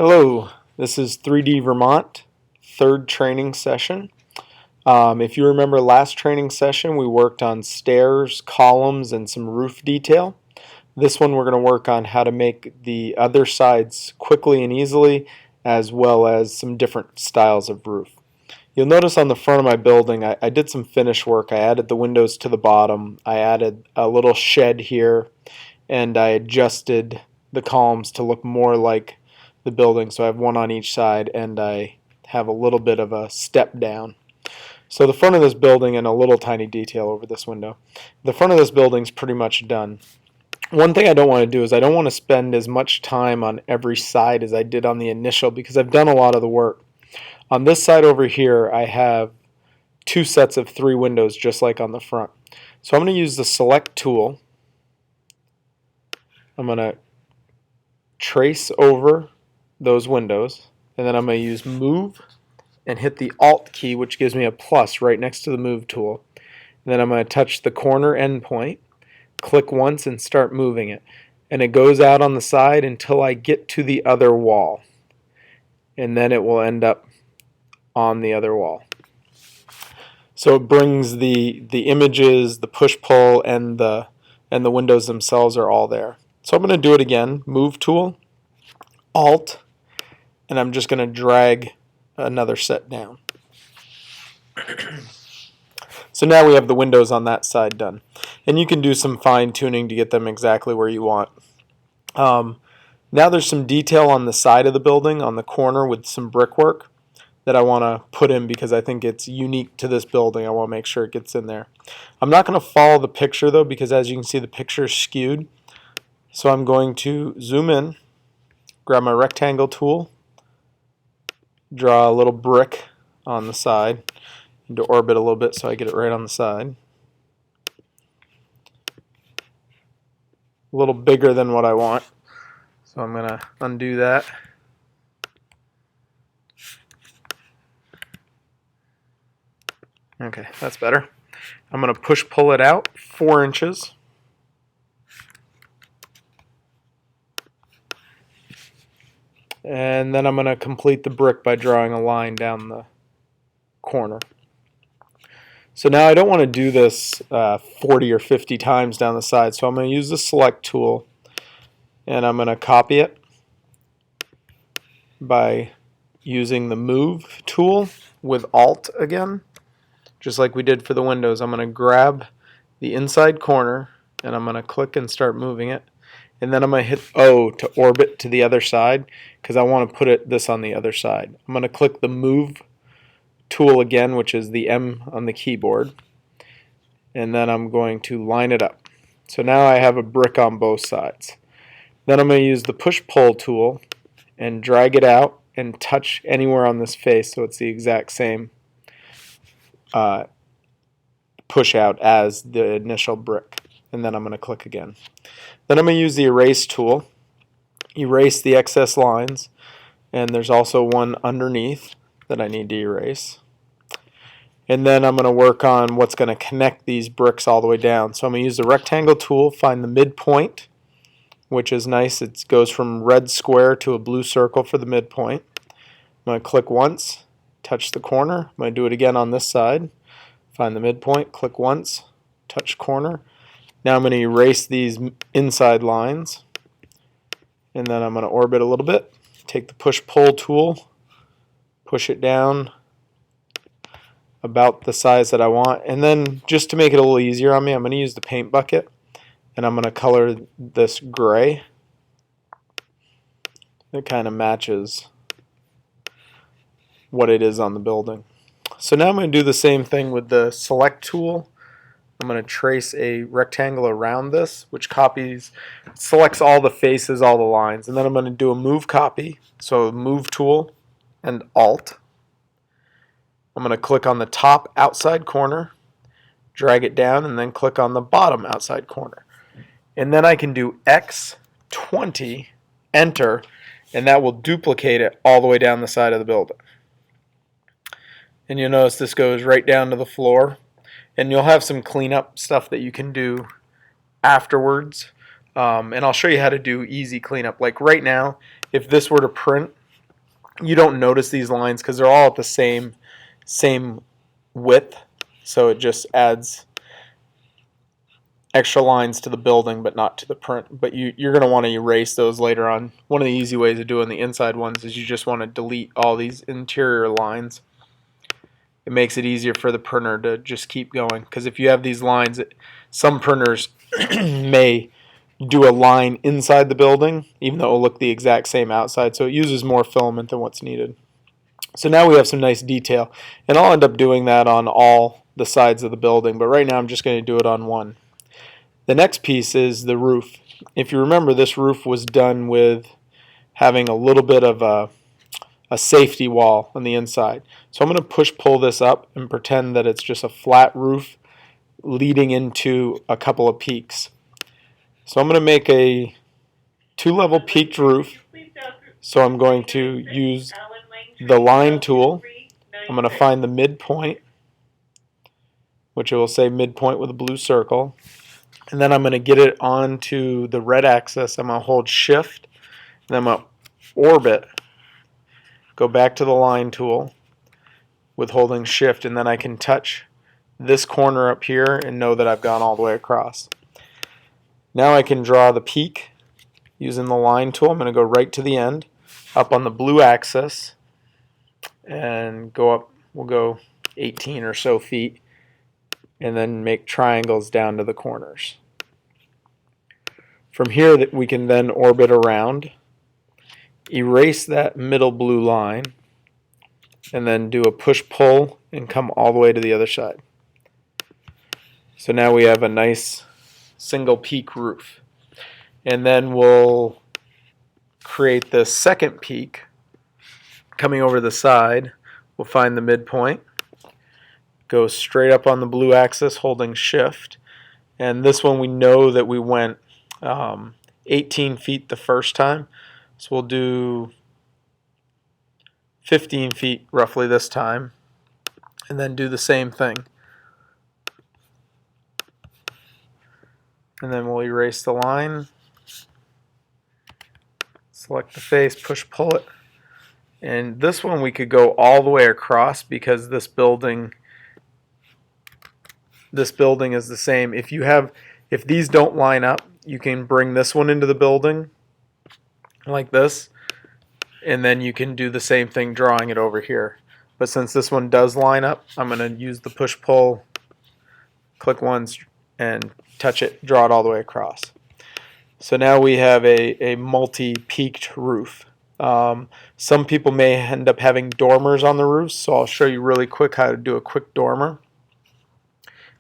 Hello, this is 3D Vermont, third training session. If you remember last training session, we worked on stairs, columns, and some roof detail. This one we're going to work on how to make the other sides quickly and easily, as well as some different styles of roof. You'll notice on the front of my building, I did some finish work. I added the windows to the bottom. I added a little shed here, and I adjusted the columns to look more like the building, so I have one on each side, and I have a little bit of a step down. So the front of this building, and a little tiny detail over this window, the front of this building is pretty much done. One thing I don't want to do is I don't want to spend as much time on every side as I did on the initial, because I've done a lot of the work. On this side over here, I have two sets of 3 windows just like on the front. So I'm going to use the select tool. I'm going to trace over those windows, and then I'm going to use move and hit the alt key, which gives me a plus right next to the move tool. And then I'm going to touch the corner end point, click once, and start moving it, and it goes out on the side until I get to the other wall, and then it will end up on the other wall. So it brings the images, the push-pull, and the windows themselves are all there. So I'm going to do it again. Move tool, alt, and I'm just going to drag another set down. So now we have the windows on that side done. And you can do some fine tuning to get them exactly where you want. Now there's some detail on the side of the building, on the corner, with some brickwork that I want to put in because I think it's unique to this building. I want to make sure it gets in there. I'm not going to follow the picture though, because as you can see, the picture is skewed. So I'm going to zoom in, grab my rectangle tool, draw a little brick on the side, and to orbit a little bit so I get it right on the side. A little bigger than what I want, so I'm going to undo that. Okay, that's better. I'm going to push-pull it out 4 inches. And then I'm going to complete the brick by drawing a line down the corner. So now I don't want to do this 40 or 50 times down the side, so I'm going to use the select tool, and I'm going to copy it by using the move tool with alt again, just like we did for the windows. I'm going to grab the inside corner, and I'm going to click and start moving it. And then I'm going to hit O to orbit to the other side because I want to put this on the other side. I'm going to click the move tool again, which is the M on the keyboard. And then I'm going to line it up. So now I have a brick on both sides. Then I'm going to use the push-pull tool and drag it out and touch anywhere on this face so it's the exact same push out as the initial brick. And then I'm going to click again. Then I'm going to use the erase tool, erase the excess lines, and there's also one underneath that I need to erase. And then I'm going to work on what's going to connect these bricks all the way down. So I'm going to use the rectangle tool, find the midpoint, which is nice. It goes from red square to a blue circle for the midpoint. I'm going to click once, touch the corner. I'm going to do it again on this side. Find the midpoint, click once, touch corner. Now I'm going to erase these inside lines, and then I'm going to orbit a little bit. Take the push-pull tool, push it down about the size that I want, and then just to make it a little easier on me, I'm going to use the paint bucket, and I'm going to color this gray. It kind of matches what it is on the building. So now I'm going to do the same thing with the select tool. I'm going to trace a rectangle around this, which selects all the faces, all the lines, and then I'm going to do a move copy. So move tool and alt. I'm going to click on the top outside corner, drag it down, and then click on the bottom outside corner. And then I can do X20, enter, and that will duplicate it all the way down the side of the building. And you'll notice this goes right down to the floor. And you'll have some cleanup stuff that you can do afterwards. And I'll show you how to do easy cleanup. Like right now, if this were to print, You don't notice these lines because they're all at the same width, so it just adds extra lines to the building but not to the print. But you're going to want to erase those later on. One of the easy ways of doing the inside ones is you just want to delete all these interior lines. It makes it easier for the printer to just keep going, because if you have these lines, some printers may do a line inside the building even though it will look the exact same outside, so it uses more filament than what's needed. So now we have some nice detail, and I'll end up doing that on all the sides of the building, but right now I'm just going to do it on one. The next piece is the roof. If you remember, this roof was done with having a little bit of a safety wall on the inside. So I'm going to push-pull this up and pretend that it's just a flat roof leading into a couple of peaks. So I'm going to make a 2-level peaked roof. So I'm going to use the line tool. I'm going to find the midpoint, which it will say midpoint with a blue circle. And then I'm going to get it onto the red axis. I'm going to hold shift, and I'm going to orbit, go back to the line tool with holding shift, and then I can touch this corner up here and know that I've gone all the way across. Now I can draw the peak using the line tool. I'm going to go right to the end, up on the blue axis, and go up. We'll go 18 or so feet, and then make triangles down to the corners. From here that we can then orbit around, erase that middle blue line, and then do a push-pull and come all the way to the other side. So now we have a nice single peak roof. And then we'll create the second peak coming over the side. We'll find the midpoint, go straight up on the blue axis holding shift, and this one we know that we went 18 feet the first time, so we'll do 15 feet roughly this time, and then do the same thing. And then we'll erase the line, select the face, push pull it, and this one we could go all the way across because this building is the same. If these don't line up, you can bring this one into the building like this, and then you can do the same thing drawing it over here. But since this one does line up, I'm going to use the push-pull, click once, and touch it, draw it all the way across. So now we have a multi-peaked roof. Some people may end up having dormers on the roofs, so I'll show you really quick how to do a quick dormer.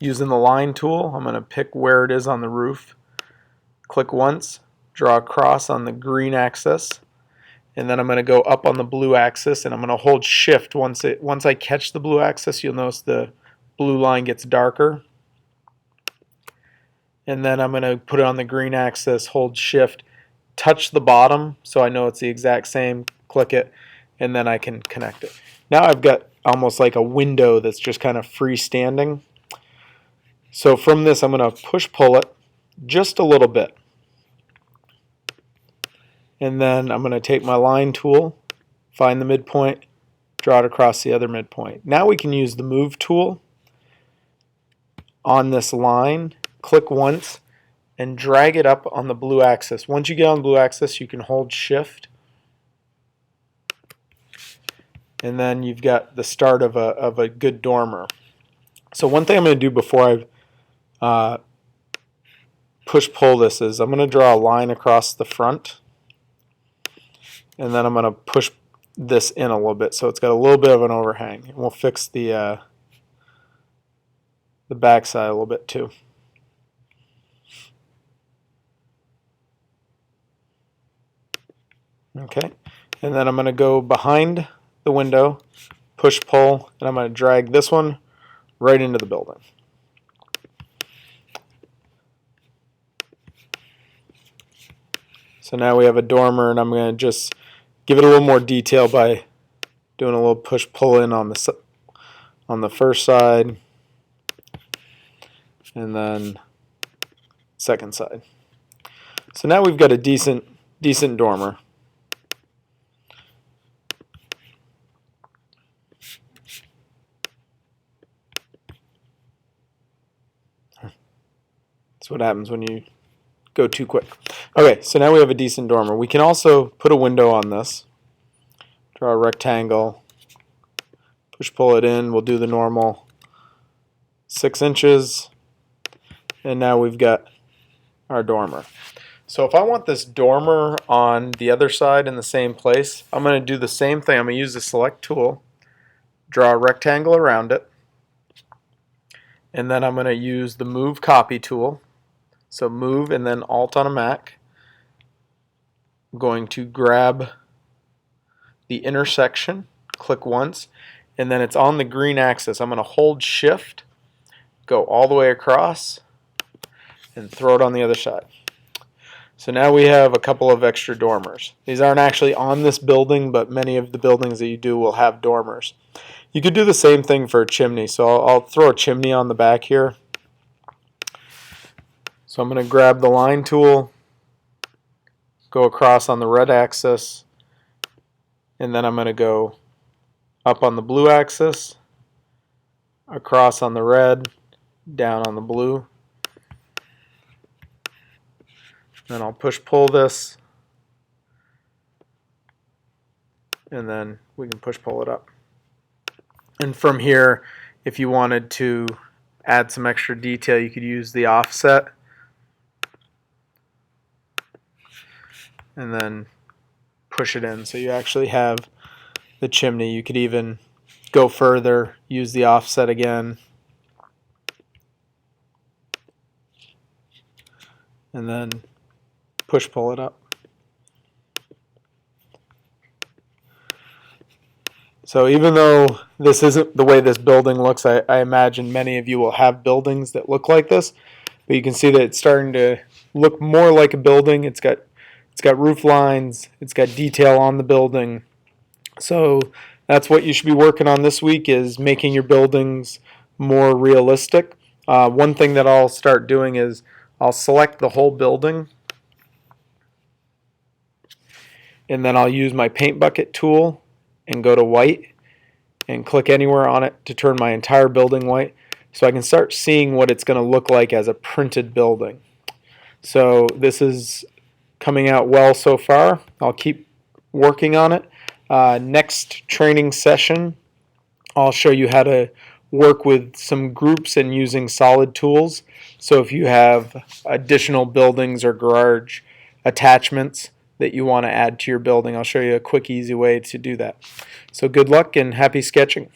Using the line tool, I'm going to pick where it is on the roof, click once, draw a cross on the green axis, and then I'm going to go up on the blue axis, and I'm going to hold shift. Once I catch the blue axis, you'll notice the blue line gets darker. And then I'm going to put it on the green axis, hold shift, touch the bottom so I know it's the exact same, click it, and then I can connect it. Now I've got almost like a window that's just kind of freestanding. So from this I'm going to push pull it just a little bit. And then I'm going to take my line tool, find the midpoint, draw it across the other midpoint. Now we can use the move tool on this line, click once, and drag it up on the blue axis. Once you get on the blue axis, you can hold shift, and then you've got the start of a good dormer. So one thing I'm going to do before I push-pull this is I'm going to draw a line across the front, and then I'm going to push this in a little bit so it's got a little bit of an overhang. And we'll fix the back side a little bit too. Okay, and then I'm going to go behind the window, push pull, and I'm going to drag this one right into the building. So now we have a dormer, and I'm going to just give it a little more detail by doing a little push pull in on the first side, and then second side. So now we've got a decent dormer. That's what happens when you go too quick. Okay, so now we have a decent dormer. We can also put a window on this. Draw a rectangle, push-pull it in. We'll do the normal 6 inches, and now we've got our dormer. So if I want this dormer on the other side in the same place, I'm going to do the same thing. I'm going to use the select tool, draw a rectangle around it, and then I'm going to use the move copy tool. So move and then Alt on a Mac. I'm going to grab the intersection, click once, and then it's on the green axis. I'm going to hold Shift, go all the way across, and throw it on the other side. So now we have a couple of extra dormers. These aren't actually on this building, but many of the buildings that you do will have dormers. You could do the same thing for a chimney. So I'll throw a chimney on the back here. So I'm going to grab the line tool, go across on the red axis, and then I'm going to go up on the blue axis, across on the red, down on the blue. Then I'll push-pull this, and then we can push-pull it up. And from here, if you wanted to add some extra detail, you could use the offset, and then push it in. So you actually have the chimney. You could even go further, use the offset again, and then push-pull it up. So even though this isn't the way this building looks, I imagine many of you will have buildings that look like this. But you can see that it's starting to look more like a building. It's got roof lines, it's got detail on the building. So that's what you should be working on this week, is making your buildings more realistic. One thing that I'll start doing is I'll select the whole building, and then I'll use my paint bucket tool and go to white and click anywhere on it to turn my entire building white, so I can start seeing what it's going to look like as a printed building. So this is coming out well so far. I'll keep working on it. Next training session, I'll show you how to work with some groups and using solid tools. So if you have additional buildings or garage attachments that you want to add to your building, I'll show you a quick, easy way to do that. So good luck and happy sketching.